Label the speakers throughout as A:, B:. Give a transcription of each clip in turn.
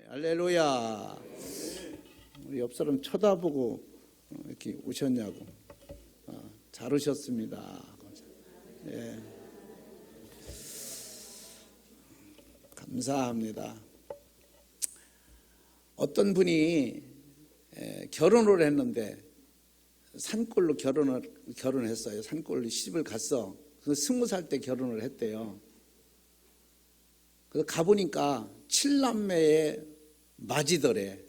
A: 할렐루야. 우리 옆 사람 쳐다보고 이렇게 오셨냐고. 잘 오셨습니다. 예. 감사합니다. 어떤 분이 결혼을 했는데 산골로 결혼했어요. 산골로 시집을 갔어. 그래서 20살 때 결혼을 했대요. 그래서 가보니까 7남매의 맏이더래.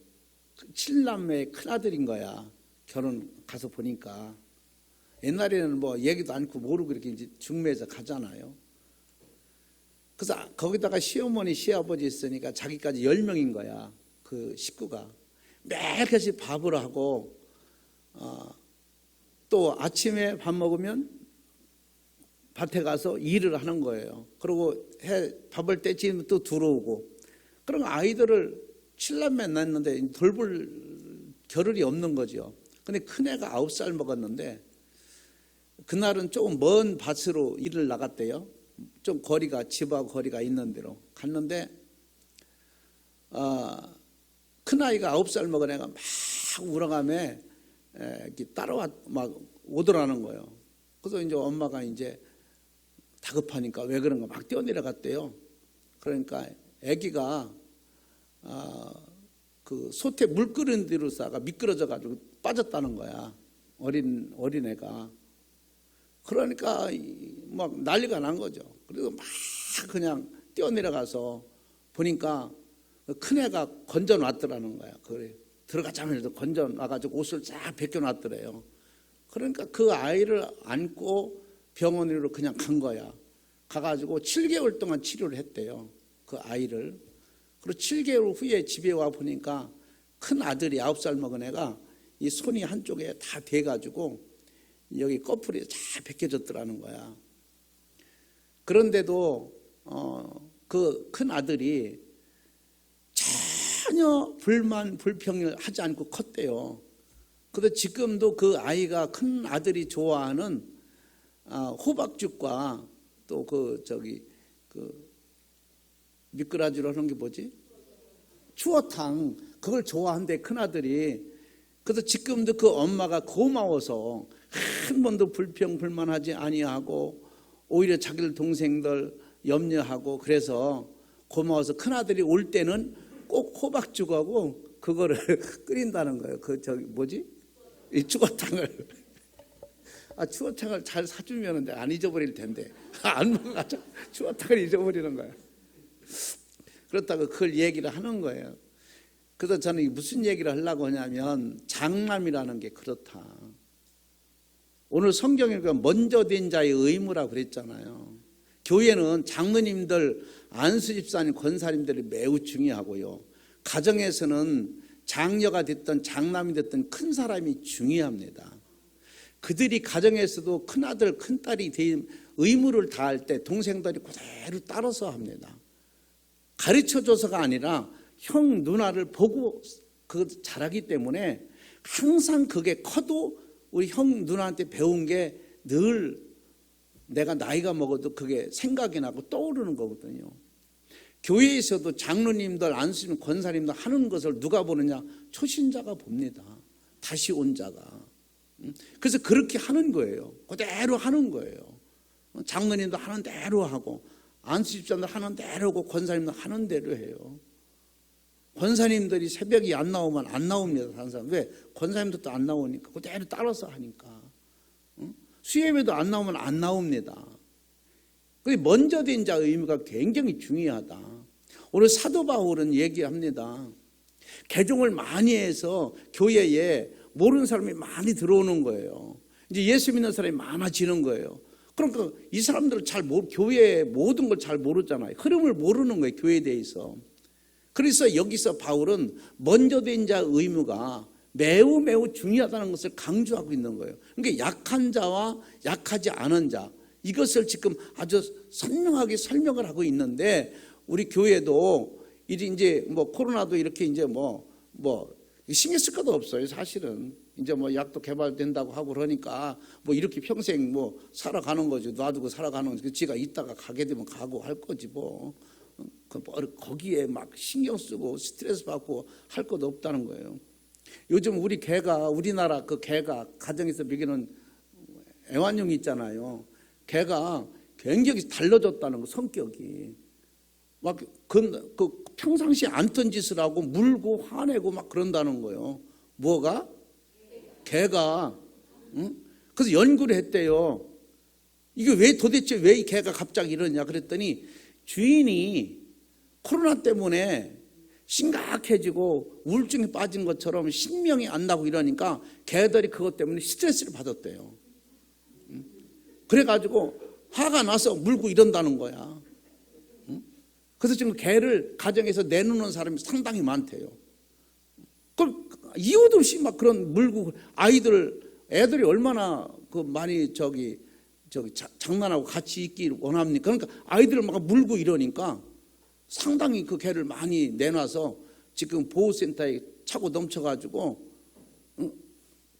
A: 7남매의 큰아들인 거야. 결혼 가서 보니까. 옛날에는 뭐 얘기도 않고 모르고 이렇게 이제 중매해서 가잖아요. 그래서 거기다가 시어머니, 시아버지 있으니까 자기까지 10명인 거야. 그 식구가. 매일같이 밥을 하고, 또 아침에 밥 먹으면 밭에 가서 일을 하는 거예요. 그리고 밥을 떼치면 또 들어오고. 그럼 아이들을 7남매 낳았는데 돌볼 겨를이 없는 거죠. 근데 큰애가 9살 먹었는데 그날은 조금 먼 밭으로 일을 나갔대요. 좀 거리가, 집하고 거리가 있는 데로 갔는데 큰아이가 9살 먹은 애가 막 울어가며 따라와 막 오더라는 거예요. 그래서 이제 엄마가 이제 다급하니까 왜 그런가 막 뛰어내려갔대요. 그러니까 아기가 그 솥에 물 끓는 데로 싸가 미끄러져 가지고 빠졌다는 거야. 어린애가. 그러니까 막 난리가 난 거죠. 그래서 막 그냥 뛰어내려가서 보니까 큰애가 건져놨더라는 거야. 그래 들어가자마자 건져놔가지고 옷을 쫙 벗겨놨더래요. 그러니까 그 아이를 안고 병원으로 그냥 간 거야. 가가지고 7개월 동안 치료를 했대요. 그 아이를. 그리고 7개월 후에 집에 와 보니까 큰 아들이 9살 먹은 애가 이 손이 한쪽에 다 돼가지고 여기 꺼풀이 다 벗겨졌더라는 거야. 그런데도 그 큰 아들이 전혀 불평을 하지 않고 컸대요. 그래서 지금도 그 아이가 큰 아들이 좋아하는 호박죽과 또 그 미꾸라지로 하는 게 뭐지? 추어탕. 그걸 좋아한대, 큰아들이. 그래서 지금도 그 엄마가 고마워서 한 번도 불평불만하지 아니하고 오히려 자기들 동생들 염려하고 그래서 고마워서 큰아들이 올 때는 꼭 호박죽하고 그거를 끓인다는 거예요. 이 추어탕을. 추어탕을 잘 사주면 안 잊어버릴 텐데 안 먹어가지고 추어탕을 잊어버리는 거예요. 그렇다고 그걸 얘기를 하는 거예요. 그래서 저는 무슨 얘기를 하려고 하냐면 장남이라는 게 그렇다. 오늘 성경에 먼저 된 자의 의무라고 그랬잖아요. 교회는 장로님들, 안수집사님, 권사님들이 매우 중요하고요. 가정에서는 장녀가 됐든 장남이 됐든 큰 사람이 중요합니다. 그들이 가정에서도 큰아들, 큰딸이 된 의무를 다할 때 동생들이 그대로 따라서 합니다. 가르쳐줘서가 아니라 형, 누나를 보고 자라기 때문에 항상 그게 커도 우리 형, 누나한테 배운 게 늘 내가 나이가 먹어도 그게 생각이 나고 떠오르는 거거든요. 교회에서도 장로님들, 안수님, 권사님들 하는 것을 누가 보느냐? 초신자가 봅니다. 다시 온 자가. 그래서 그렇게 하는 거예요. 그대로 하는 거예요. 장로님도 하는 대로 하고 안수집사님도 하는 대로 하고 권사님도 하는 대로 해요. 권사님들이 새벽이 안 나오면 안 나옵니다. 다른 사람. 왜? 권사님도 안 나오니까 그대로 따라서 하니까. 수예배도 안 나오면 안 나옵니다. 그게 먼저 된 자의 의미가 굉장히 중요하다. 오늘 사도 바울은 얘기합니다. 개종을 많이 해서 교회에 모르는 사람이 많이 들어오는 거예요. 이제 예수 믿는 사람이 많아지는 거예요. 그러니까 이 사람들은 교회의 모든 걸 잘 모르잖아요. 흐름을 모르는 거예요. 교회에 대해서. 그래서 여기서 바울은 먼저 된 자의 의무가 매우 매우 중요하다는 것을 강조하고 있는 거예요. 그러니까 약한 자와 약하지 않은 자, 이것을 지금 아주 선명하게 설명을 하고 있는데 우리 교회도 이제 뭐 코로나도 이렇게 이제 뭐 신경 쓸 것도 없어요. 사실은 이제 뭐 약도 개발된다고 하고 그러니까 뭐 이렇게 평생 뭐 살아가는 거지. 놔두고 살아가는 거지. 지가 있다가 가게 되면 가고 할 거지 뭐. 거기에 막 신경 쓰고 스트레스 받고 할 것도 없다는 거예요. 요즘 우리나라 그 개가 가정에서 먹이는 애완용이 있잖아요. 개가 굉장히 달라졌다는 거, 성격이. 막 평상시에 안 던 짓을 하고 물고 화내고 막 그런다는 거예요. 뭐가? 개가. 응? 그래서 연구를 했대요. 이게 도대체 왜 이 개가 갑자기 이러냐 그랬더니 주인이 코로나 때문에 심각해지고 우울증에 빠진 것처럼 신명이 안 나고 이러니까 개들이 그것 때문에 스트레스를 받았대요. 그래가지고 화가 나서 물고 이런다는 거야. 그래서 지금 개를 가정에서 내놓는 사람이 상당히 많대요. 이유도 없이 막 그런 물고 애들이 얼마나 많이 장난하고 같이 있기 원합니까? 그러니까 아이들을 막 물고 이러니까 상당히 그 개를 많이 내놔서 지금 보호센터에 차고 넘쳐가지고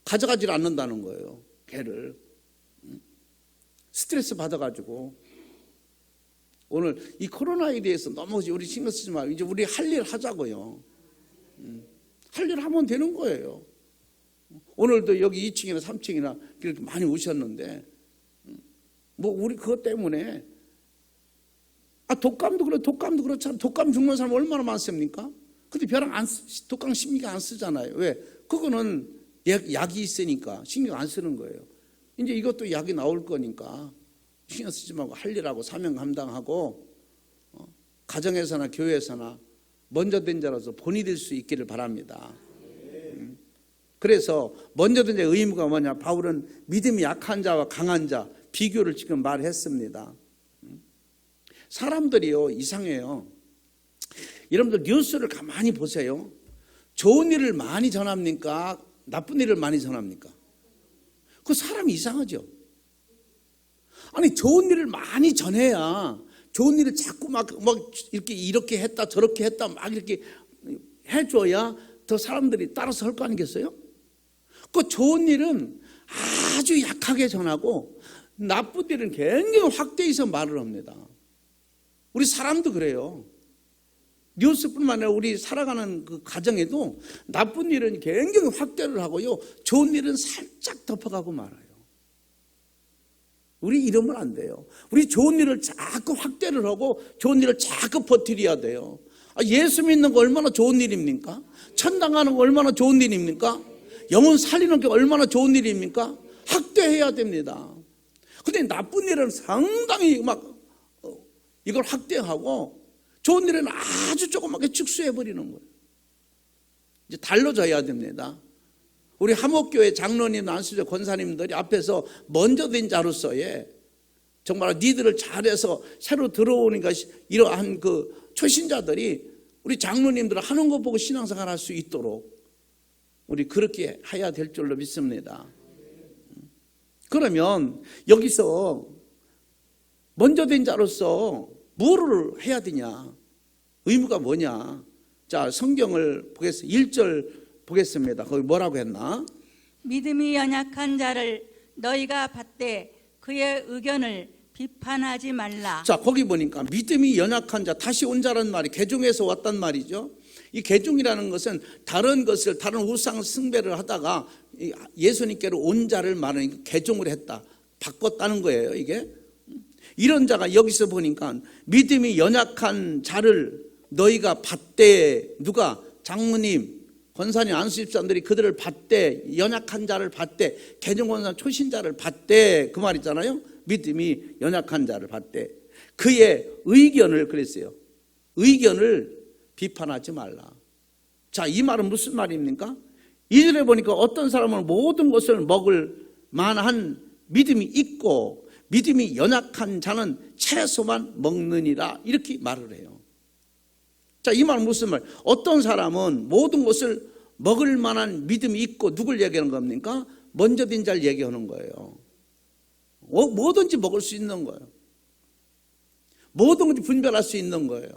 A: 가져가지를 않는다는 거예요. 개를. 스트레스 받아가지고. 오늘 이 코로나에 대해서 너무 우리 신경 쓰지 말고 이제 우리 할 일 하자고요. 할 일 하면 되는 거예요. 오늘도 여기 2층이나 3층이나 이렇게 많이 오셨는데 우리 그것 때문에 독감도 그렇잖아요. 독감 죽는 사람 얼마나 많습니까? 근데 독감 신경 안 쓰잖아요. 왜? 그거는 약이 있으니까 신경 안 쓰는 거예요. 이제 이것도 약이 나올 거니까 신경 쓰지 말고 할 일하고 사명 감당하고 가정에서나 교회에서나 먼저 된 자로서 본이 될 수 있기를 바랍니다. 그래서 먼저 된 자의 의무가 뭐냐? 바울은 믿음이 약한 자와 강한 자 비교를 지금 말했습니다. 사람들이요 이상해요. 여러분들 뉴스를 가만히 보세요. 좋은 일을 많이 전합니까? 나쁜 일을 많이 전합니까? 그 사람이 이상하죠. 아니 좋은 일을 많이 전해야 좋은 일을 자꾸 막 이렇게 했다 저렇게 했다 막 이렇게 해줘야 더 사람들이 따라서 할 거 아니겠어요? 그 좋은 일은 아주 약하게 전하고 나쁜 일은 굉장히 확대해서 말을 합니다. 우리 사람도 그래요. 뉴스뿐만 아니라 우리 살아가는 그 가정에도 나쁜 일은 굉장히 확대를 하고요. 좋은 일은 살짝 덮어가고 말아요. 우리 이러면 안 돼요. 우리 좋은 일을 자꾸 확대를 하고 좋은 일을 자꾸 버티려야 돼요. 예수 믿는 거 얼마나 좋은 일입니까? 천당 가는 거 얼마나 좋은 일입니까? 영혼 살리는 게 얼마나 좋은 일입니까? 확대해야 됩니다. 근데 나쁜 일은 상당히 이걸 확대하고 좋은 일은 아주 조그맣게 축소해버리는 거예요. 이제 달라져야 됩니다. 우리 하목교회 장로님, 안수조 권사님들이 앞에서 먼저 된 자로서의 정말 니들을 잘해서 새로 들어오니까 이러한 그 초신자들이 우리 장로님들 하는 거 보고 신앙생활 할 수 있도록 우리 그렇게 해야 될 줄로 믿습니다. 그러면 여기서 먼저 된 자로서 뭐를 해야 되냐? 의무가 뭐냐? 자, 성경을 보겠습니다. 1절 보겠습니다. 거기 뭐라고 했나?
B: 믿음이 연약한 자를 너희가 받되 그의 의견을 비판하지 말라.
A: 자, 거기 보니까 믿음이 연약한 자, 다시 온 자란 말이 개종에서 왔단 말이죠. 이 개종이라는 것은 다른 우상 숭배를 하다가 예수님께로 온 자를 말하니까 개종을 했다, 바꿨다는 거예요. 이게 이런 자가 여기서 보니까 믿음이 연약한 자를 너희가 받되, 누가? 장로님, 권사님, 안수집사님들이 그들을 받되, 연약한 자를 받되, 개종권사 초신자를 받되, 그 말 있잖아요. 믿음이 연약한 자를 받되 그의 의견을, 그랬어요. 의견을 비판하지 말라. 자, 이 말은 무슨 말입니까? 2절에 보니까 어떤 사람은 모든 것을 먹을 만한 믿음이 있고 믿음이 연약한 자는 채소만 먹느니라, 이렇게 말을 해요. 자, 이 말은 무슨 말? 어떤 사람은 모든 것을 먹을 만한 믿음이 있고, 누굴 얘기하는 겁니까? 먼저 된 자를 얘기하는 거예요. 뭐든지 먹을 수 있는 거예요. 모든 것을 분별할 수 있는 거예요.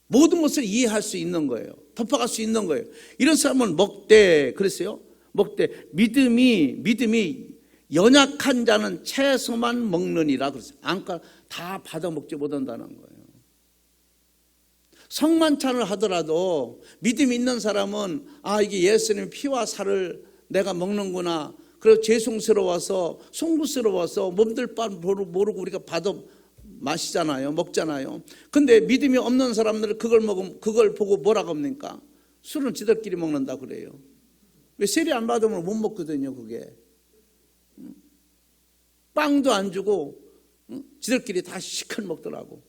A: 모든 것을 이해할 수 있는 거예요. 덮어갈 수 있는 거예요. 이런 사람은 먹되, 그랬어요. 먹되 믿음이 연약한 자는 채소만 먹느니라 그랬어요. 안까 다 받아 먹지 못한다는 거예요. 성만찬을 하더라도 믿음이 있는 사람은 이게 예수님 피와 살을 내가 먹는구나. 그리고 죄송스러워서 송구스러워서 몸들 바 모르고 우리가 받아 마시잖아요. 먹잖아요. 근데 믿음이 없는 사람들은 그걸 보고 뭐라고 합니까? 술은 지들끼리 먹는다 그래요. 왜 세례 안 받으면 못 먹거든요. 그게 빵도 안 주고 지들끼리 다 시큰 먹더라고.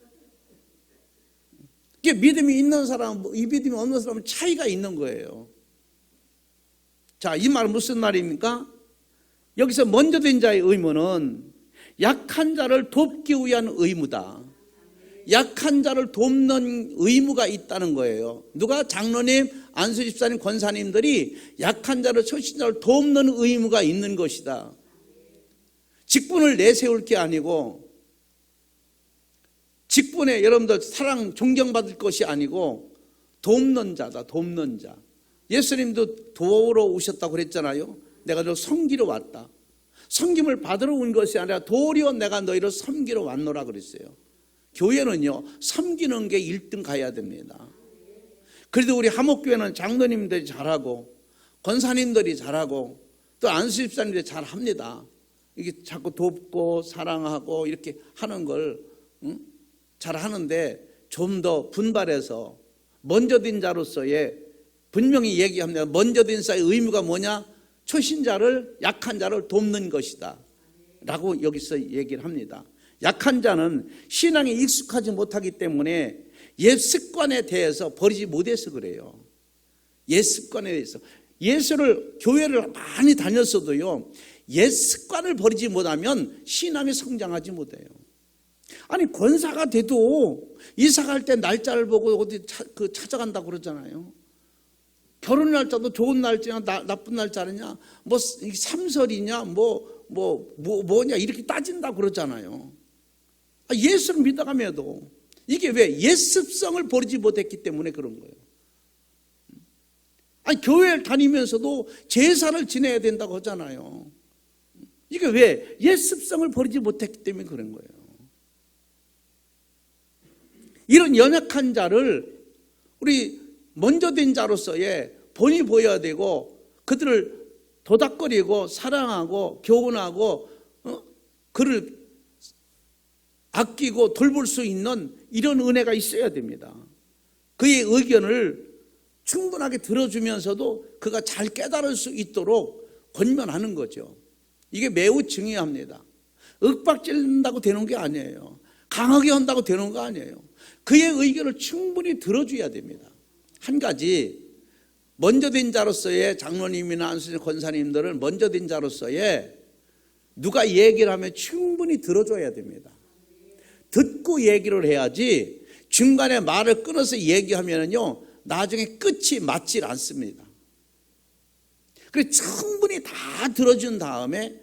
A: 이게 믿음이 있는 사람, 이 믿음이 없는 사람은 차이가 있는 거예요. 자, 이 말은 무슨 말입니까? 여기서 먼저 된 자의 의무는 약한 자를 돕기 위한 의무다. 약한 자를 돕는 의무가 있다는 거예요. 누가? 장로님, 안수집사님, 권사님들이 약한 자를, 초신자를 돕는 의무가 있는 것이다. 직분을 내세울 게 아니고, 직분에 여러분들 사랑, 존경받을 것이 아니고 돕는 자다. 돕는 자. 예수님도 도우러 오셨다고 그랬잖아요. 내가 너 섬기러 왔다. 섬김을 받으러 온 것이 아니라 도리어 내가 너희를 섬기러 왔노라 그랬어요. 교회는요, 섬기는 게 1등 가야 됩니다. 그래도 우리 하목교회는 장로님들이 잘하고 권사님들이 잘하고 또 안수집사님들이 잘합니다. 이게 자꾸 돕고 사랑하고 이렇게 하는 걸 잘하는데 좀 더 분발해서 먼저 된 자로서의 분명히 얘기합니다. 먼저 된 자의 의무가 뭐냐? 초신자를, 약한 자를 돕는 것이다 라고 여기서 얘기를 합니다. 약한 자는 신앙에 익숙하지 못하기 때문에 옛 습관에 대해서 버리지 못해서 그래요. 옛 습관에 대해서. 교회를 많이 다녔어도요, 옛 습관을 버리지 못하면 신앙이 성장하지 못해요. 아니, 권사가 돼도 이사 갈 때 날짜를 보고 어디 찾아간다고 그러잖아요. 결혼 날짜도 좋은 날짜냐 나쁜 날짜냐, 뭐 삼설이냐 뭐냐 이렇게 따진다고 그러잖아요. 예수를 믿어가면도 이게 왜? 옛 습성을 버리지 못했기 때문에 그런 거예요. 아니, 교회를 다니면서도 제사를 지내야 된다고 하잖아요. 이게 왜? 옛 습성을 버리지 못했기 때문에 그런 거예요. 이런 연약한 자를 우리 먼저 된 자로서의 본이 보여야 되고, 그들을 도닥거리고 사랑하고 교훈하고 그를 아끼고 돌볼 수 있는 이런 은혜가 있어야 됩니다. 그의 의견을 충분하게 들어주면서도 그가 잘 깨달을 수 있도록 권면하는 거죠. 이게 매우 중요합니다. 윽박질른다고 되는 게 아니에요. 강하게 한다고 되는 거 아니에요. 그의 의견을 충분히 들어줘야 됩니다. 한 가지, 먼저 된 자로서의 장로님이나 안수님, 권사님들은 먼저 된 자로서의 누가 얘기를 하면 충분히 들어줘야 됩니다. 듣고 얘기를 해야지 중간에 말을 끊어서 얘기하면요, 나중에 끝이 맞질 않습니다. 그래서 충분히 다 들어준 다음에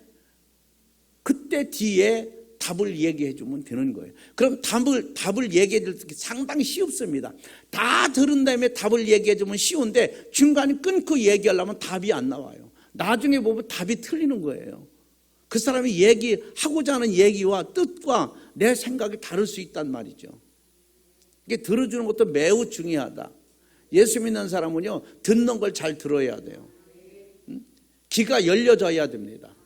A: 그때 뒤에 답을 얘기해 주면 되는 거예요. 그럼 답을 얘기해 줄 때 상당히 쉽습니다. 다 들은 다음에 답을 얘기해 주면 쉬운데 중간에 끊고 얘기하려면 답이 안 나와요. 나중에 보면 답이 틀리는 거예요. 그 사람이 얘기하고자 하는 얘기와 뜻과 내 생각이 다를 수 있단 말이죠. 이게 들어주는 것도 매우 중요하다. 예수 믿는 사람은요, 듣는 걸 잘 들어야 돼요. 귀가 열려져야 됩니다.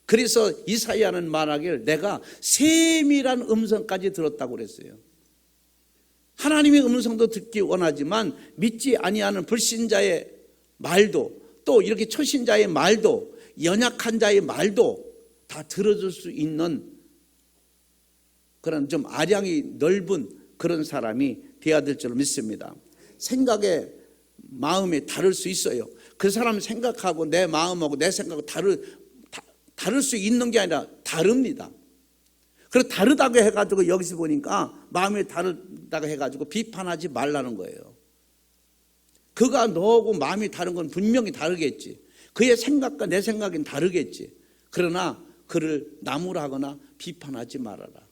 A: 그래서 이사야는 말하길 내가 세밀한 음성까지 들었다고 그랬어요. 하나님의 음성도 듣기 원하지만 믿지 아니하는 불신자의 말도, 또 이렇게 초신자의 말도, 연약한 자의 말도 다 들어줄 수 있는 그런 좀 아량이 넓은 그런 사람이 되어야 될 줄 믿습니다. 생각에 마음이 다를 수 있어요. 그 사람 생각하고 내 마음하고 내 생각하고 다를 수 있는 게 아니라 다릅니다. 그리고 다르다고 해가지고 여기서 보니까 마음이 다르다고 해가지고 비판하지 말라는 거예요. 그가 너하고 마음이 다른 건 분명히 다르겠지. 그의 생각과 내 생각은 다르겠지. 그러나 그를 나무라거나 비판하지 말아라.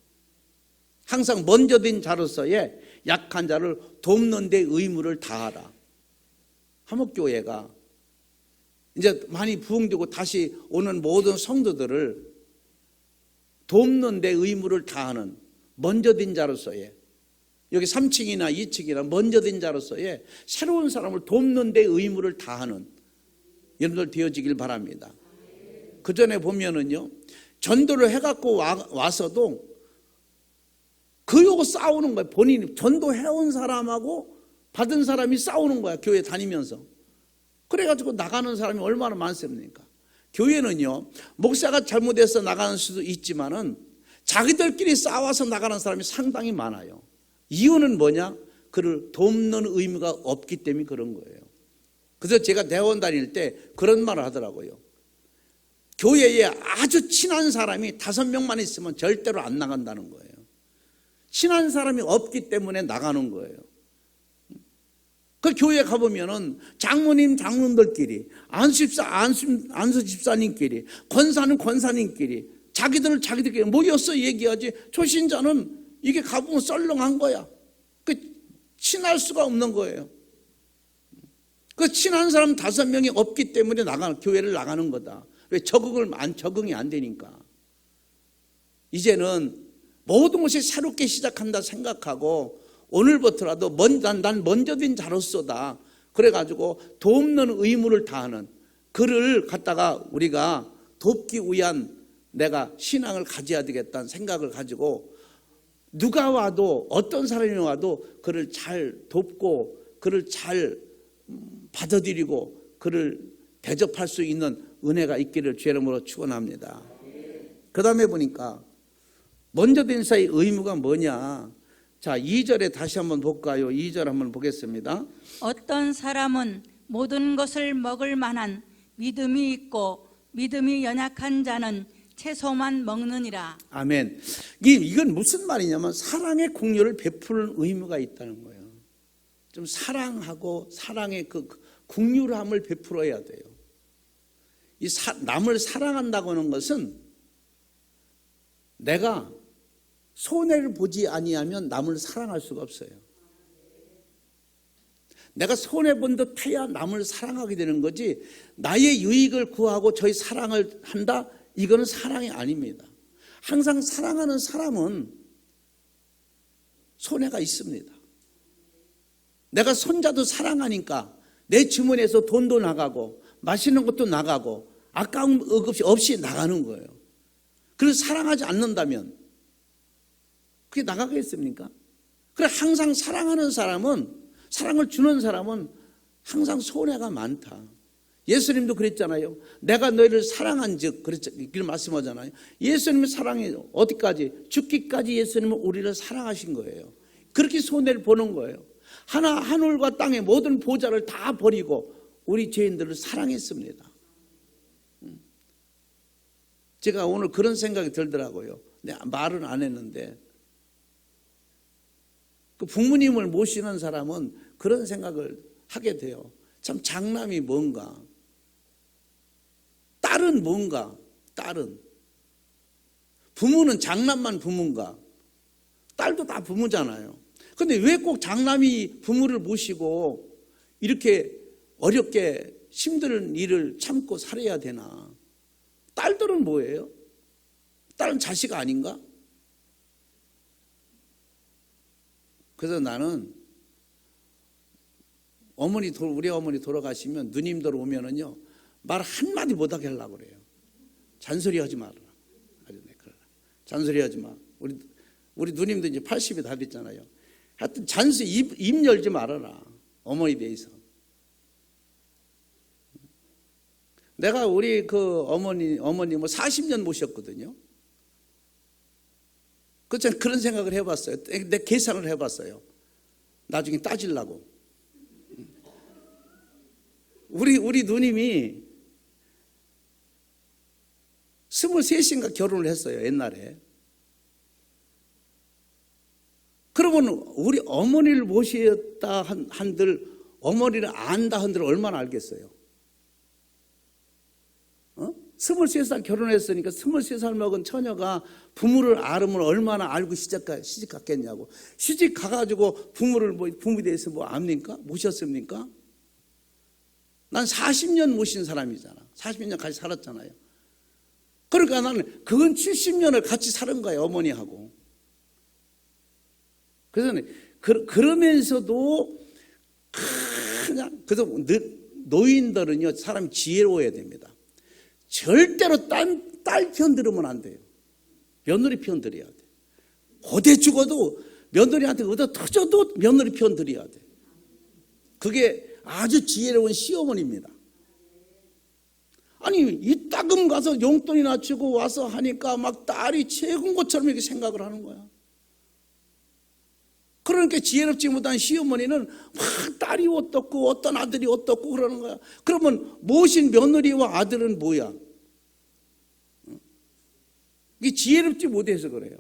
A: 항상 먼저 된 자로서의 약한 자를 돕는 데 의무를 다하라. 하목교회가 이제 많이 부흥되고 다시 오는 모든 성도들을 돕는 데 의무를 다하는 먼저 된 자로서의 여기 3층이나 2층이나 먼저 된 자로서의 새로운 사람을 돕는 데 의무를 다하는 여러분들 되어지길 바랍니다. 그 전에 보면은요, 전도를 해갖고 와서도 그하고 싸우는 거예요. 본인이 전도해온 사람하고 받은 사람이 싸우는 거야, 교회 다니면서. 그래가지고 나가는 사람이 얼마나 많습니까? 교회는요, 목사가 잘못해서 나가는 수도 있지만은 자기들끼리 싸워서 나가는 사람이 상당히 많아요. 이유는 뭐냐? 그를 돕는 의무가 없기 때문에 그런 거예요. 그래서 제가 대원 다닐 때 그런 말을 하더라고요. 교회에 아주 친한 사람이 5명만 있으면 절대로 안 나간다는 거예요. 친한 사람이 없기 때문에 나가는 거예요. 그 교회 가보면은 장모님, 장로들끼리, 안수 집사님끼리, 권사는 권사님끼리, 자기들끼리 모여서 얘기하지, 초신자는 이게 가보면 썰렁한 거야. 그 친할 수가 없는 거예요. 그 친한 사람 5명이 없기 때문에 교회를 나가는 거다. 왜? 적응이 안 되니까. 이제는 모든 것이 새롭게 시작한다 생각하고 오늘부터라도 난 먼저 된 자로서다. 그래가지고 돕는 의무를 다하는 그를 갖다가 우리가 돕기 위한 내가 신앙을 가져야 되겠다는 생각을 가지고 누가 와도 어떤 사람이 와도 그를 잘 돕고 그를 잘 받아들이고 그를 대접할 수 있는 은혜가 있기를 주의 이름으로 축원합니다. 그 다음에 보니까 먼저 된 자의 의무가 뭐냐. 자, 2절에 다시 한번 볼까요? 2절 한번 보겠습니다.
B: 어떤 사람은 모든 것을 먹을 만한 믿음이 있고 믿음이 연약한 자는 채소만 먹느니라.
A: 아멘. 이건 무슨 말이냐면 사랑의 공유를 베푸는 의무가 있다는 거예요. 좀 사랑하고 사랑의 그 국률함을 베풀어야 돼요. 남을 사랑한다고 하는 것은 내가 손해를 보지 아니하면 남을 사랑할 수가 없어요. 내가 손해본 듯 해야 남을 사랑하게 되는 거지, 나의 유익을 구하고 저희 사랑을 한다? 이거는 사랑이 아닙니다. 항상 사랑하는 사람은 손해가 있습니다. 내가 손자도 사랑하니까 내 주머니에서 돈도 나가고 맛있는 것도 나가고 아까운 없이 나가는 거예요. 그래서 사랑하지 않는다면 그게 나가겠습니까? 그래, 항상 사랑하는 사람은, 사랑을 주는 사람은 항상 손해가 많다. 예수님도 그랬잖아요. 내가 너희를 사랑한 즉, 이렇게 말씀하잖아요. 예수님의 사랑이 어디까지? 죽기까지 예수님은 우리를 사랑하신 거예요. 그렇게 손해를 보는 거예요. 하늘과 땅의 모든 보좌를 다 버리고 우리 죄인들을 사랑했습니다. 제가 오늘 그런 생각이 들더라고요. 말은 안 했는데, 그 부모님을 모시는 사람은 그런 생각을 하게 돼요. 참, 장남이 뭔가, 딸은 뭔가, 딸은 부모는 장남만 부모인가? 딸도 다 부모잖아요. 근데 왜 꼭 장남이 부모를 모시고 이렇게 어렵게 힘든 일을 참고 살아야 되나? 딸들은 뭐예요? 딸은 자식 아닌가? 그래서 나는 우리 어머니 돌아가시면 누님들 오면은요, 말 한마디 못하게 하려고 그래요. 잔소리 하지 말아라. 잔소리 하지 마. 우리 누님도 이제 80이 다 됐잖아요. 하여튼 입 열지 말아라. 어머니 대해서. 내가 우리 그 어머니 뭐 40년 모셨거든요. 그런 생각을 해봤어요. 내 계산을 해봤어요. 나중에 따지려고. 우리 누님이 23인가 결혼을 했어요, 옛날에. 그러면 우리 어머니를 모셨다 한들, 어머니를 안다 한들 얼마나 알겠어요? 23살 결혼했으니까 23살 먹은 처녀가 부모를 알으면 얼마나 알고 시집 갔겠냐고. 시집 가가지고 부모에 대해서 뭐 압니까? 모셨습니까? 난 40년 모신 사람이잖아. 40년 같이 살았잖아요. 그러니까 나는 그건 70년을 같이 사는 거예요, 어머니하고. 그래서 그러면서도 그냥 그래서 노인들은요 사람이 지혜로워야 됩니다. 절대로 딸 편 들으면 안 돼요. 며느리 편 들어야 돼. 고대 죽어도 며느리한테 얻어 터져도 며느리 편 들어야 돼. 그게 아주 지혜로운 시어머니입니다. 아니 이 따금 가서 용돈이나 주고 와서 하니까 막 딸이 최고인 것처럼 이렇게 생각을 하는 거야. 그러니까 지혜롭지 못한 시어머니는 막 딸이 어떻고 어떤 아들이 어떻고 그러는 거야. 그러면 모신 며느리와 아들은 뭐야? 이게 지혜롭지 못해서 그래요.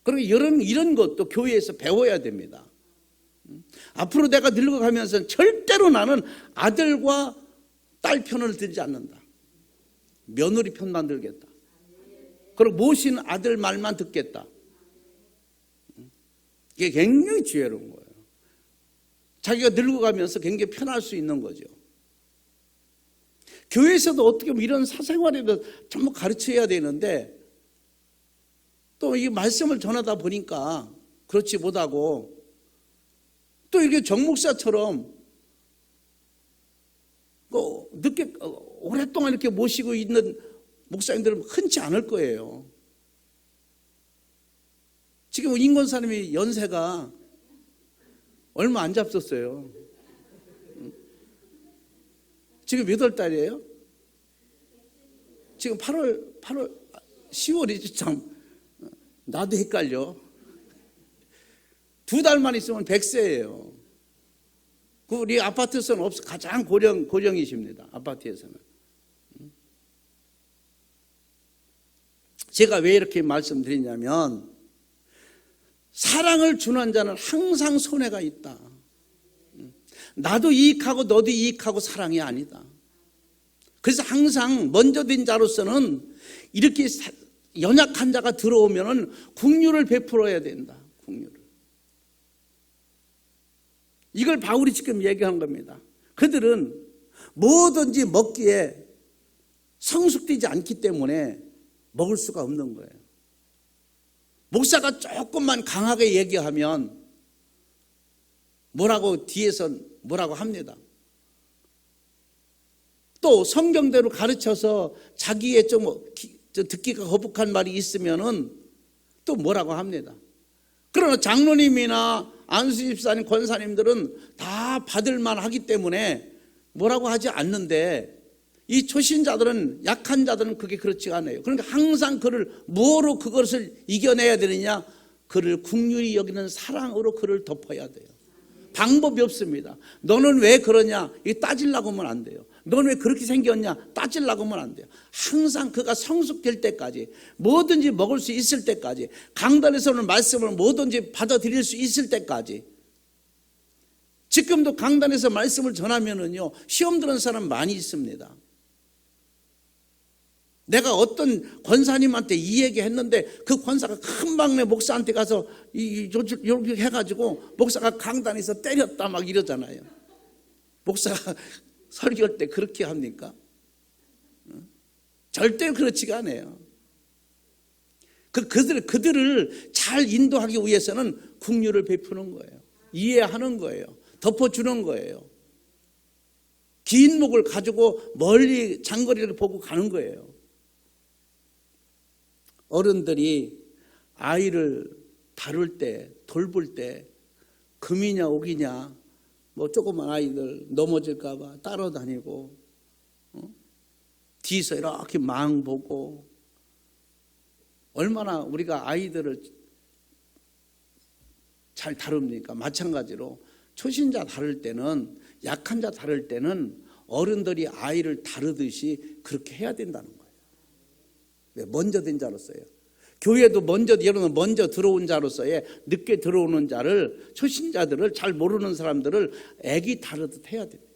A: 그리고 이런 것도 교회에서 배워야 됩니다. 앞으로 내가 늙어가면서 절대로 나는 아들과 딸 편을 들지 않는다. 며느리 편만 들겠다. 그리고 모신 아들 말만 듣겠다. 이게 굉장히 지혜로운 거예요. 자기가 늙어가면서 굉장히 편할 수 있는 거죠. 교회에서도 어떻게 보면 이런 사생활에도 전부 가르쳐야 되는데 또 이 말씀을 전하다 보니까 그렇지 못하고 또 이게 정목사처럼 늦게 오랫동안 이렇게 모시고 있는 목사님들은 흔치 않을 거예요. 지금 인권사님이 연세가 얼마 안 잡섰어요. 지금 몇 월 달이에요? 지금 8월 10월이지 참. 나도 헷갈려. 2달만 있으면 100세예요. 우리 아파트에서는 가장 고령이십니다. 아파트에서는. 제가 왜 이렇게 말씀드리냐면 사랑을 주는 자는 항상 손해가 있다. 나도 이익하고 너도 이익하고 사랑이 아니다. 그래서 항상 먼저 된 자로서는 이렇게 연약한 자가 들어오면 긍휼을 베풀어야 된다. 긍휼을. 이걸 바울이 지금 얘기한 겁니다. 그들은 뭐든지 먹기에 성숙되지 않기 때문에 먹을 수가 없는 거예요. 목사가 조금만 강하게 얘기하면 뭐라고 뒤에서 뭐라고 합니다. 또 성경대로 가르쳐서 자기의 좀 듣기가 거북한 말이 있으면은 또 뭐라고 합니다. 그러나 장로님이나 안수집사님, 권사님들은 다 받을만 하기 때문에 뭐라고 하지 않는데 이 초신자들은 약한 자들은 그게 그렇지가 않아요. 그러니까 항상 그를 뭐로 그것을 이겨내야 되느냐? 그를 긍휼히 여기는 사랑으로 그를 덮어야 돼요. 방법이 없습니다. 너는 왜 그러냐? 이게 따지려고 하면 안 돼요. 너는 왜 그렇게 생겼냐? 따지려고 하면 안 돼요. 항상 그가 성숙될 때까지 뭐든지 먹을 수 있을 때까지 강단에서는 말씀을 뭐든지 받아들일 수 있을 때까지 지금도 강단에서 말씀을 전하면은요 시험 드는 사람 많이 있습니다. 내가 어떤 권사님한테 이 얘기 했는데 그 권사가 금방 내 목사한테 가서 이렇게 해가지고 목사가 강단에서 때렸다 막 이러잖아요. 목사가 설교할 때 그렇게 합니까? 절대 그렇지가 않아요. 그들을 잘 인도하기 위해서는 긍휼을 베푸는 거예요. 이해하는 거예요. 덮어주는 거예요. 긴 목을 가지고 멀리 장거리를 보고 가는 거예요. 어른들이 아이를 다룰 때, 돌볼 때 금이냐 옥이냐 뭐 조그만 아이들 넘어질까 봐 따라다니고 뒤에서 이렇게 망 보고 얼마나 우리가 아이들을 잘 다룹니까? 마찬가지로 초신자 다룰 때는 약한 자 다룰 때는 어른들이 아이를 다루듯이 그렇게 해야 된다는 거예요. 왜? 먼저 된 자로서요. 교회도 여러분 먼저 들어온 자로서의 늦게 들어오는 자를 초신자들을 잘 모르는 사람들을 애기 다루듯 해야 됩니다.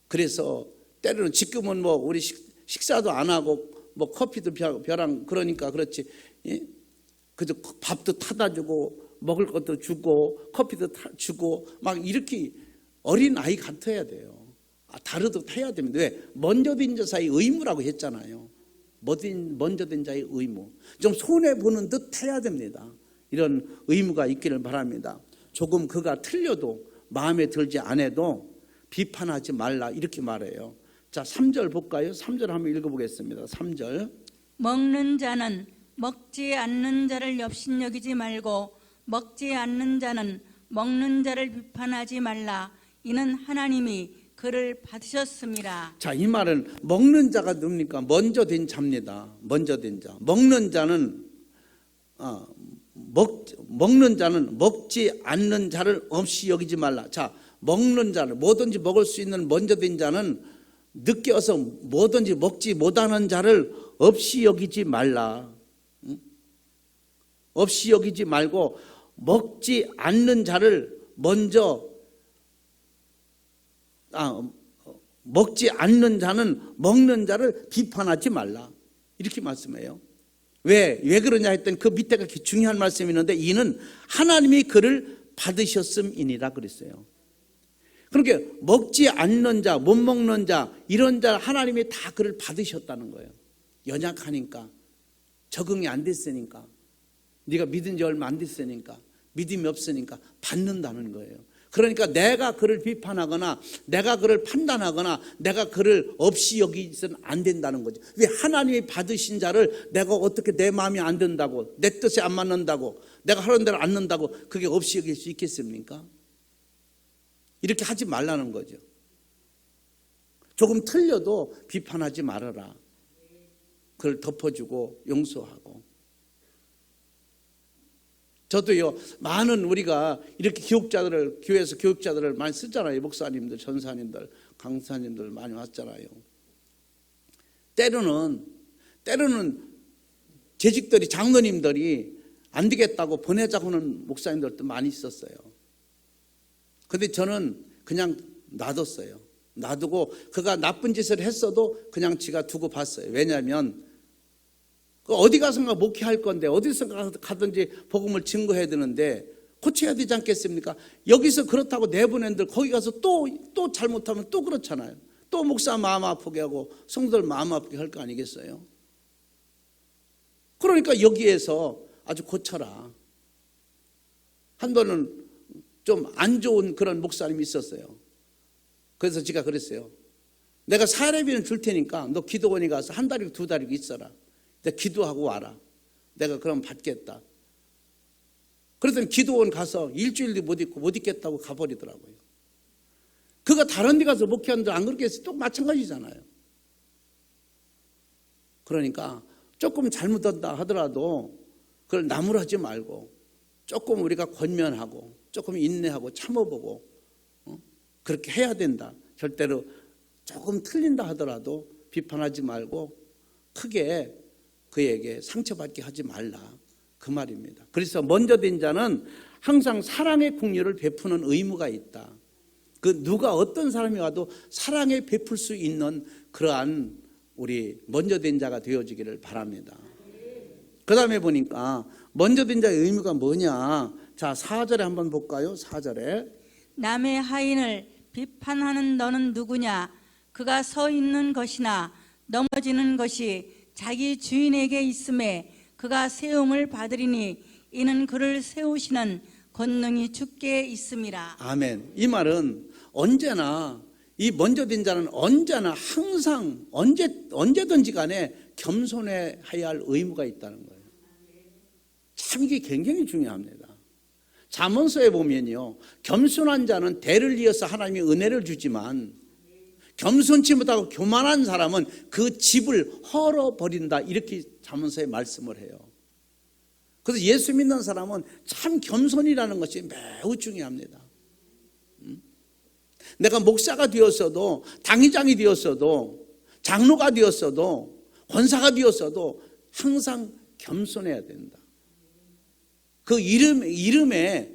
A: 그래서 때로는 지금은 뭐 우리 식사도 안 하고 뭐 커피도 벼랑 그러니까 그렇지. 예? 그저 밥도 타다 주고 먹을 것도 주고 커피도 주고 막 이렇게 어린 아이 같아야 돼요. 다루듯 해야 됩니다. 왜? 먼저 된 자의 의무라고 했잖아요. 먼저 된 자의 의무. 좀 손해보는 듯 해야 됩니다. 이런 의무가 있기를 바랍니다. 조금 그가 틀려도 마음에 들지 않아도 비판하지 말라 이렇게 말해요. 자, 3절 볼까요? 3절 한번 읽어보겠습니다. 3절.
B: 먹는 자는 먹지 않는 자를 업신여기지 말고 먹지 않는 자는 먹는 자를 비판하지 말라. 이는 하나님이 그를 받으셨습니다.
A: 자, 이 말은 먹는 자가 누굽니까? 먼저 된 자입니다. 먼저 된 자. 먹는 자는 먹는 자는 먹지 않는 자를 없이 여기지 말라. 자, 먹는 자를 뭐든지 먹을 수 있는 먼저 된 자는 늦게 와서 뭐든지 먹지 못하는 자를 없이 여기지 말라. 없이 여기지 말고 먹지 않는 자를 먼저 먹지 않는 자는 먹는 자를 비판하지 말라 이렇게 말씀해요. 왜 그러냐 했더니 그 밑에가 중요한 말씀이 있는데 이는 하나님이 그를 받으셨음이니라 그랬어요. 그러니까 먹지 않는 자, 못 먹는 자 이런 자 하나님이 다 그를 받으셨다는 거예요. 연약하니까 적응이 안 됐으니까 네가 믿은 지 얼마 안 됐으니까 믿음이 없으니까 받는다는 거예요. 그러니까 내가 그를 비판하거나 내가 그를 판단하거나 내가 그를 없이 여기서는 안 된다는 거죠. 왜 하나님이 받으신 자를 내가 어떻게 내 마음이 안 든다고 내 뜻에 안 맞는다고 내가 하는 대로 안 는다고 그게 없이 여길 수 있겠습니까? 이렇게 하지 말라는 거죠. 조금 틀려도 비판하지 말아라. 그걸 덮어주고 용서하고. 저도요, 많은 우리가 이렇게 교육자들을, 교회에서 교육자들을 많이 쓰잖아요. 목사님들, 전사님들, 강사님들 많이 왔잖아요. 때로는 재직들이, 장로님들이 안 되겠다고 보내자고 하는 목사님들도 많이 있었어요. 근데 저는 그냥 놔뒀어요. 놔두고 그가 나쁜 짓을 했어도 그냥 지가 두고 봤어요. 왜냐하면 어디 가서가 목회할 건데 어디서 가든지 복음을 증거해야 되는데 고쳐야 되지 않겠습니까? 여기서 그렇다고 내보낸들 거기 가서 또 잘못하면 또 그렇잖아요. 또 목사 마음 아프게 하고 성도들 마음 아프게 할 거 아니겠어요? 그러니까 여기에서 아주 고쳐라. 한 번은 좀 안 좋은 그런 목사님이 있었어요. 그래서 제가 그랬어요. 내가 사례비는 줄 테니까 너 기도원에 가서 한 달이고 두 달이고 있어라. 내가 기도하고 와라. 내가 그럼 받겠다. 그랬더니 기도원 가서 일주일도 못 있겠다고 가버리더라고요. 그가 다른 데 가서 목회하는데 안 그렇게 해서 또 마찬가지잖아요. 그러니까 조금 잘못한다 하더라도 그걸 나무라지 말고 조금 우리가 권면하고 조금 인내하고 참아보고 그렇게 해야 된다. 절대로 조금 틀린다 하더라도 비판하지 말고 크게 그에게 상처받게 하지 말라. 그 말입니다. 그래서 먼저 된 자는 항상 사랑의 긍휼을 베푸는 의무가 있다. 그 누가 어떤 사람이 와도 사랑에 베풀 수 있는 그러한 우리 먼저 된 자가 되어지기를 바랍니다. 그 다음에 보니까 먼저 된 자의 의무가 뭐냐. 자, 4절에 한번 볼까요? 4절에
B: 남의 하인을 비판하는 너는 누구냐? 그가 서 있는 것이나 넘어지는 것이 자기 주인에게 있음에 그가 세움을 받으리니 이는 그를 세우시는 권능이 주께 있음이라.
A: 아멘. 이 말은 언제나 이 먼저 된 자는 언제나 항상 언제든지 간에 겸손해야 할 의무가 있다는 거예요. 참 이게 굉장히 중요합니다. 잠언서에 보면요, 겸손한 자는 대를 이어서 하나님이 은혜를 주지만 겸손치 못하고 교만한 사람은 그 집을 헐어버린다. 이렇게 잠언서에 말씀을 해요. 그래서 예수 믿는 사람은 참 겸손이라는 것이 매우 중요합니다. 내가 목사가 되었어도 당회장이 되었어도 장로가 되었어도 권사가 되었어도 항상 겸손해야 된다. 그 이름에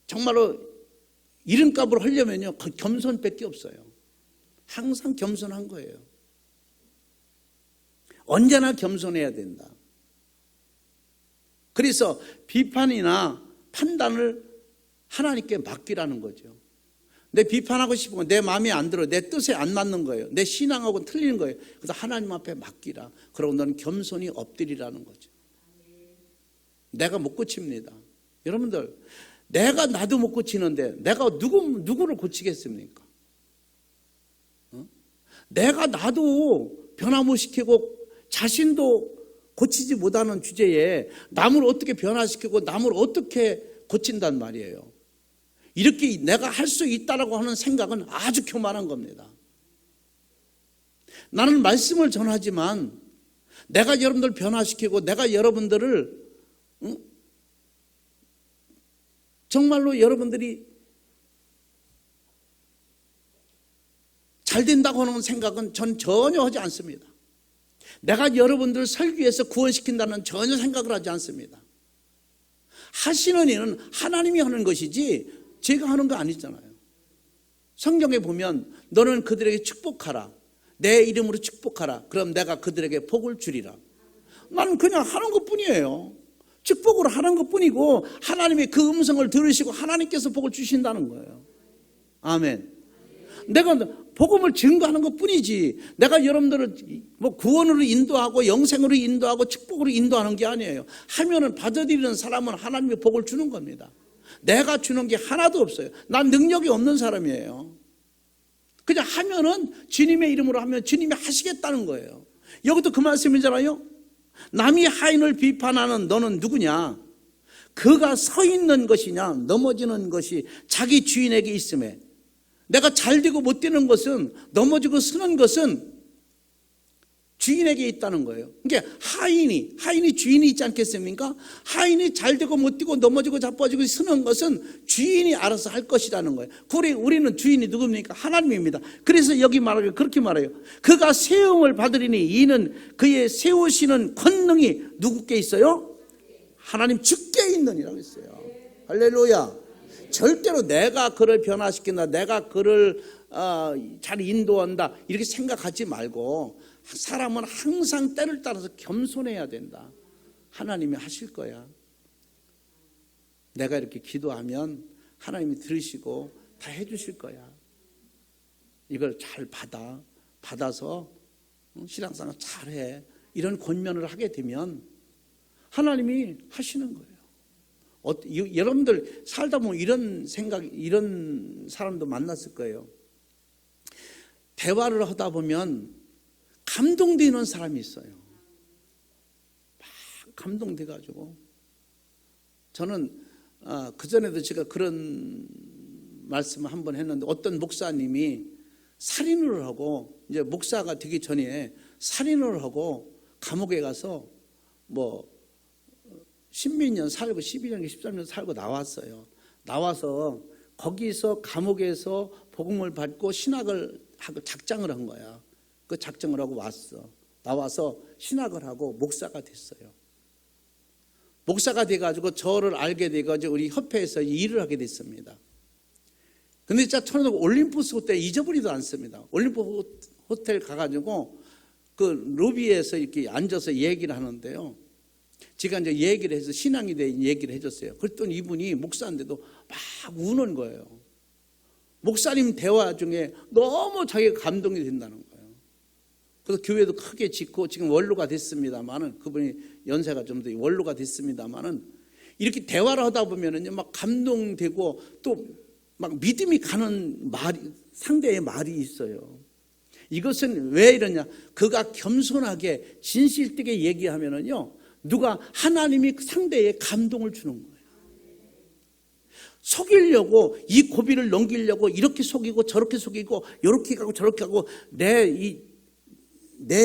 A: 정말로 이름값을 하려면요, 그 겸손밖에 없어요. 항상 겸손한 거예요. 언제나 겸손해야 된다. 그래서 비판이나 판단을 하나님께 맡기라는 거죠. 내 비판하고 싶은 건 내 마음에 안 들어, 내 뜻에 안 맞는 거예요. 내 신앙하고는 틀리는 거예요. 그래서 하나님 앞에 맡기라. 그러고 너는 겸손히 엎드리라는 거죠. 내가 못 고칩니다. 여러분들, 내가 나도 못 고치는데 내가 누구를 고치겠습니까? 내가 나도 변화 못 시키고 자신도 고치지 못하는 주제에 남을 어떻게 변화시키고 남을 어떻게 고친단 말이에요. 이렇게 내가 할 수 있다라고 하는 생각은 아주 교만한 겁니다. 나는 말씀을 전하지만 내가 여러분들 변화시키고 내가 여러분들을 정말로 여러분들이 잘 된다고 하는 생각은 전 전혀 하지 않습니다. 내가 여러분들을 설교해서 구원시킨다는 전혀 생각을 하지 않습니다. 하시는 일은 하나님이 하는 것이지 제가 하는 거 아니잖아요. 성경에 보면 너는 그들에게 축복하라. 내 이름으로 축복하라. 그럼 내가 그들에게 복을 주리라. 나는 그냥 하는 것뿐이에요. 축복으로 하는 것뿐이고 하나님의 그 음성을 들으시고 하나님께서 복을 주신다는 거예요. 아멘. 내가 복음을 증거하는 것뿐이지 내가 여러분들을 뭐 구원으로 인도하고 영생으로 인도하고 축복으로 인도하는 게 아니에요. 하면은 받아들이는 사람은 하나님의 복을 주는 겁니다. 내가 주는 게 하나도 없어요. 난 능력이 없는 사람이에요. 그냥 하면은 주님의 이름으로 하면 주님이 하시겠다는 거예요. 여기도 그 말씀이잖아요. 남이 하인을 비판하는 너는 누구냐? 그가 서 있는 것이냐 넘어지는 것이 자기 주인에게 있음에. 내가 잘 되고 못 되는 것은, 넘어지고 서는 것은 주인에게 있다는 거예요. 그러니까 하인이 주인이 있지 않겠습니까? 하인이 잘 되고 못 되고 넘어지고 자빠지고 서는 것은 주인이 알아서 할 것이라는 거예요. 우리는 주인이 누굽니까? 하나님입니다. 그래서 여기 말하기를 그렇게 말해요. 그가 세움을 받으리니 이는 그의 세우시는 권능이 누구께 있어요? 하나님 주께 있느니라고 했어요. 할렐루야. 절대로 내가 그를 변화시킨다, 내가 그를 잘 인도한다 이렇게 생각하지 말고 사람은 항상 때를 따라서 겸손해야 된다. 하나님이 하실 거야. 내가 이렇게 기도하면 하나님이 들으시고 다 해주실 거야. 이걸 잘 받아서 신앙생활 잘해. 이런 권면을 하게 되면 하나님이 하시는 거예요. 여러분들 살다 보면 이런 사람도 만났을 거예요. 대화를 하다 보면 감동되는 사람이 있어요. 막 감동돼가지고 저는 그전에도 제가 그런 말씀을 한번 했는데 어떤 목사님이 살인을 하고 이제 목사가 되기 전에 살인을 하고 감옥에 가서 뭐 10몇 년 살고 12년, 13년 살고 나왔어요. 나와서 거기서 감옥에서 복음을 받고 신학을 하고 작정을 한 거야. 그 작정을 하고 나와서 신학을 하고 목사가 됐어요. 목사가 돼가지고 저를 알게 돼가지고 우리 협회에서 일을 하게 됐습니다. 근데 진짜 저는 올림푸스 호텔 잊어버리도 않습니다. 올림푸스 호텔 가가지고 그 로비에서 이렇게 앉아서 얘기를 하는데요. 제가 이제 얘기를 해서 신앙에 대해 얘기를 해줬어요. 그랬더니 이분이 목사인데도 막 우는 거예요. 목사님 대화 중에 너무 자기가 감동이 된다는 거예요. 그래서 교회도 크게 짓고 지금 원로가 됐습니다만은 그분이 연세가 좀 더 원로가 됐습니다만은 이렇게 대화를 하다 보면은요 막 감동되고 또 막 믿음이 가는 상대의 말이 있어요. 이것은 왜 이러냐? 그가 겸손하게 진실되게 얘기하면은요. 누가 하나님이 상대에 감동을 주는 거예요. 속이려고 이 고비를 넘기려고 이렇게 속이고 저렇게 속이고 이렇게 가고 저렇게 하고 내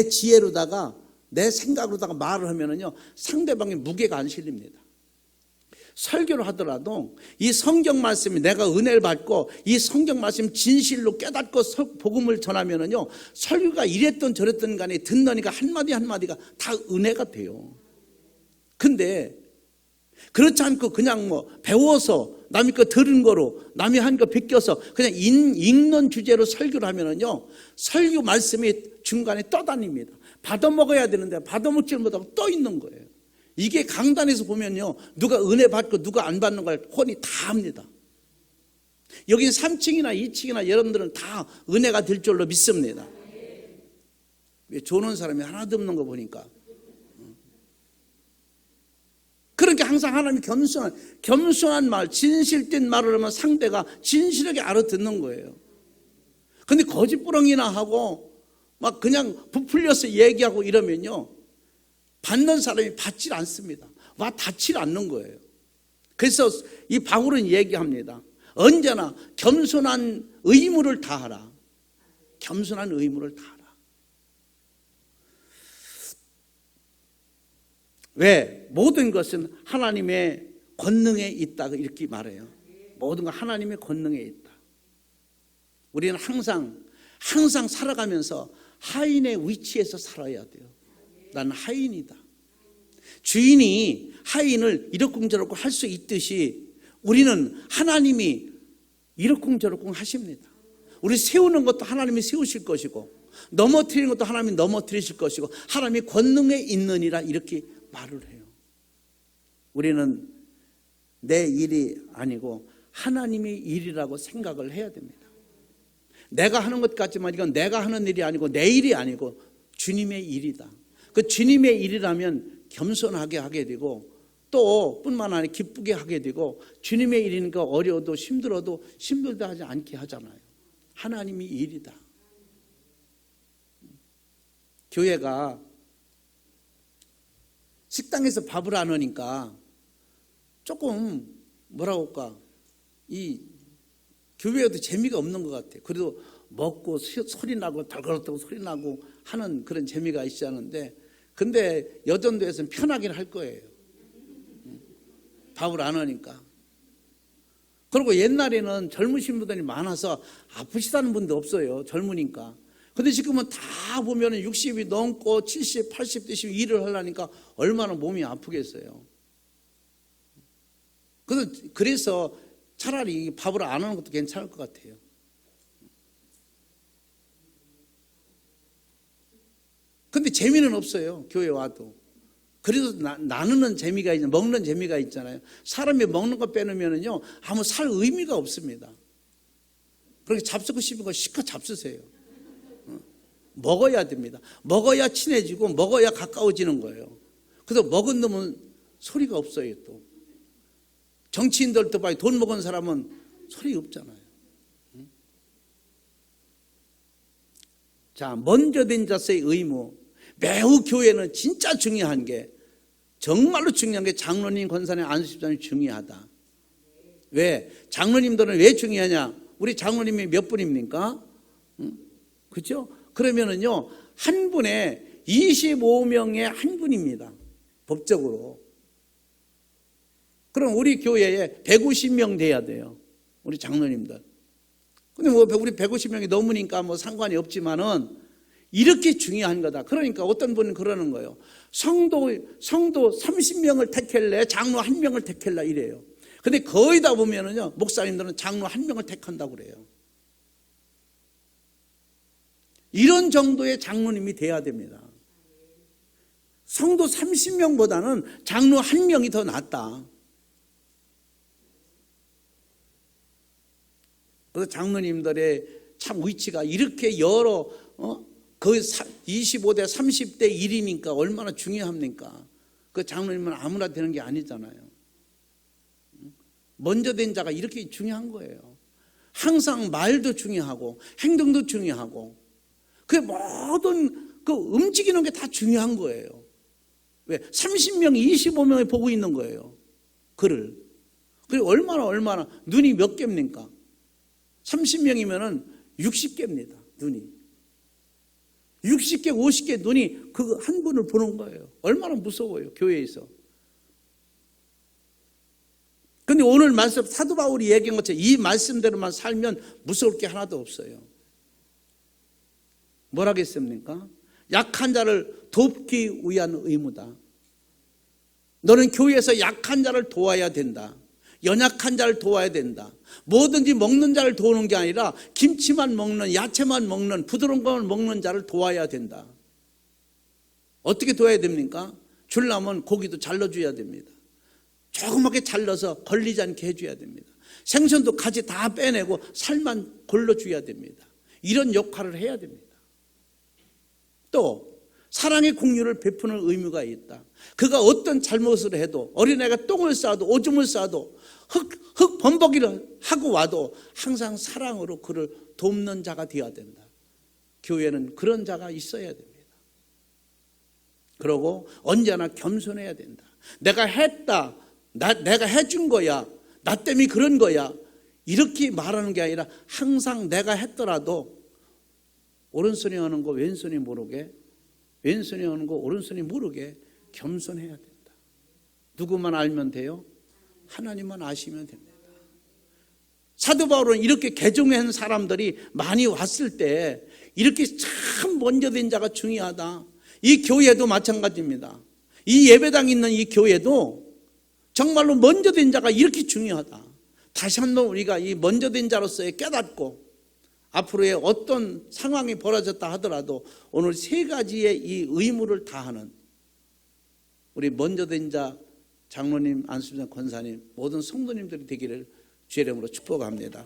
A: 지혜로다가 내 생각으로다가 말을 하면은요 상대방의 무게가 안 실립니다. 설교를 하더라도 이 성경 말씀이 내가 은혜를 받고 이 성경 말씀 진실로 깨닫고 복음을 전하면은요 설교가 이랬던 저랬던 간에 듣느니까 한마디 한마디가 다 은혜가 돼요. 근데 그렇지 않고 그냥 뭐 배워서 남이 거 들은 거로 남이 한 거 베껴서 그냥 읽는 주제로 설교를 하면은요 설교 말씀이 중간에 떠다닙니다. 받아먹어야 되는데 받아먹지 못하고 떠 있는 거예요. 이게 강단에서 보면요 누가 은혜 받고 누가 안 받는 걸 훤히 다 합니다. 여기 3층이나 2층이나 여러분들은 다 은혜가 될 줄로 믿습니다. 조는 사람이 하나도 없는 거 보니까 그러니까 항상 하나님이 겸손한 말, 진실된 말을 하면 상대가 진실하게 알아듣는 거예요. 근데 거짓부렁이나 하고 막 그냥 부풀려서 얘기하고 이러면요, 받는 사람이 받질 않습니다. 와 닿질 않는 거예요. 그래서 이 바울은 얘기합니다. 언제나 겸손한 의무를 다하라. 겸손한 의무를 다하라. 왜? 모든 것은 하나님의 권능에 있다 이렇게 말해요. 모든 건 하나님의 권능에 있다. 우리는 항상 살아가면서 하인의 위치에서 살아야 돼요. 나는 하인이다. 주인이 하인을 이러쿵저러쿵 할 수 있듯이 우리는 하나님이 이러쿵저러쿵 하십니다. 우리 세우는 것도 하나님이 세우실 것이고 넘어뜨리는 것도 하나님이 넘어뜨리실 것이고 하나님이 권능에 있느니라 이렇게 말을 해요. 우리는 내 일이 아니고 하나님의 일이라고 생각을 해야 됩니다. 내가 하는 것 같지만 이건 내가 하는 일이 아니고 내 일이 아니고 주님의 일이다. 그 주님의 일이라면 겸손하게 하게 되고 또 뿐만 아니라 기쁘게 하게 되고 주님의 일이니까 어려워도 힘들다 하지 않게 하잖아요. 하나님의 일이다. 교회가 식당에서 밥을 안 하니까 조금 뭐라고 할까, 이 교회에도 재미가 없는 것 같아요. 그래도 먹고 소리 나고 덜덜덜 소리 나고 하는 그런 재미가 있지 않은데, 근데 여전도에서는 편하긴 할 거예요. 밥을 안 하니까. 그리고 옛날에는 젊으신 분들이 많아서 아프시다는 분도 없어요. 젊으니까. 근데 지금은 다 보면은 60이 넘고 70, 80 되시면 일을 하려니까 얼마나 몸이 아프겠어요. 그래서 차라리 밥을 안 하는 것도 괜찮을 것 같아요. 근데 재미는 없어요. 교회 와도. 그래도 나누는 재미가 있잖아요. 먹는 재미가 있잖아요. 사람이 먹는 거 빼놓으면요 아무 살 의미가 없습니다. 그렇게 잡수고 싶은 거 실컷 잡수세요. 먹어야 됩니다. 먹어야 친해지고 먹어야 가까워지는 거예요. 그래서 먹은 놈은 소리가 없어요. 또 정치인들도 봐요. 돈 먹은 사람은 소리 없잖아요. 자, 먼저 된 자세의 의무. 매우 교회는 진짜 중요한 게, 정말로 중요한 게 장로님, 권사님, 안수집사님 중요하다. 왜? 장로님들은 왜 중요하냐? 우리 장로님이 몇 분입니까? 그렇죠? 그러면은요, 한 분에 25명의 한 분입니다. 법적으로. 그럼 우리 교회에 150명 돼야 돼요. 우리 장로님들. 근데 뭐 우리 150명이 넘으니까 뭐 상관이 없지만은 이렇게 중요한 거다. 그러니까 어떤 분은 그러는 거예요. 성도 30명을 택할래? 장로 1명을 택할래? 이래요. 근데 거의 다 보면은요, 목사님들은 장로 1명을 택한다고 그래요. 이런 정도의 장로님이 돼야 됩니다. 성도 30명보다는 장로 1명이 더 낫다. 그래서 장로님들의 참 위치가 이렇게 여러 그 25대 30대 1이니까 얼마나 중요합니까? 그 장로님은 아무나 되는 게 아니잖아요. 먼저 된 자가 이렇게 중요한 거예요. 항상 말도 중요하고 행동도 중요하고 그 모든 그 움직이는 게 다 중요한 거예요. 왜? 30명, 25명이 보고 있는 거예요. 그를. 그리고 얼마나 눈이 몇 개입니까? 30명이면은 60개입니다. 눈이. 60개, 50개 눈이 그 한 분을 보는 거예요. 얼마나 무서워요. 교회에서. 근데 오늘 말씀 사도 바울이 얘기한 것처럼 이 말씀대로만 살면 무서울 게 하나도 없어요. 뭐라겠습니까? 약한 자를 돕기 위한 의무다. 너는 교회에서 약한 자를 도와야 된다. 연약한 자를 도와야 된다. 뭐든지 먹는 자를 도우는 게 아니라 김치만 먹는, 야채만 먹는, 부드러운 걸 먹는 자를 도와야 된다. 어떻게 도와야 됩니까? 주려면 고기도 잘라줘야 됩니다. 조그맣게 잘라서 걸리지 않게 해줘야 됩니다. 생선도 가지 다 빼내고 살만 골라줘야 됩니다. 이런 역할을 해야 됩니다. 또 사랑의 공유를 베푸는 의무가 있다. 그가 어떤 잘못을 해도, 어린애가 똥을 싸도 오줌을 싸도 흙 범벅이를 하고 와도 항상 사랑으로 그를 돕는 자가 되어야 된다. 교회는 그런 자가 있어야 됩니다. 그리고 언제나 겸손해야 된다. 내가 했다, 내가 해준 거야, 나 때문에 그런 거야, 이렇게 말하는 게 아니라 항상 내가 했더라도 오른손이 하는 거 왼손이 모르게, 왼손이 하는 거 오른손이 모르게 겸손해야 된다. 누구만 알면 돼요? 하나님만 아시면 됩니다. 사도 바울은 이렇게 개종한 사람들이 많이 왔을 때 이렇게 참 먼저 된 자가 중요하다. 이 교회도 마찬가지입니다. 이 예배당 있는 이 교회도 정말로 먼저 된 자가 이렇게 중요하다. 다시 한번 우리가 이 먼저 된 자로서의 깨닫고 앞으로의 어떤 상황이 벌어졌다 하더라도 오늘 세 가지의 이 의무를 다하는 우리 먼저 된 자 장로님, 안수장 권사님, 모든 성도님들이 되기를 주의 이름으로 축복합니다.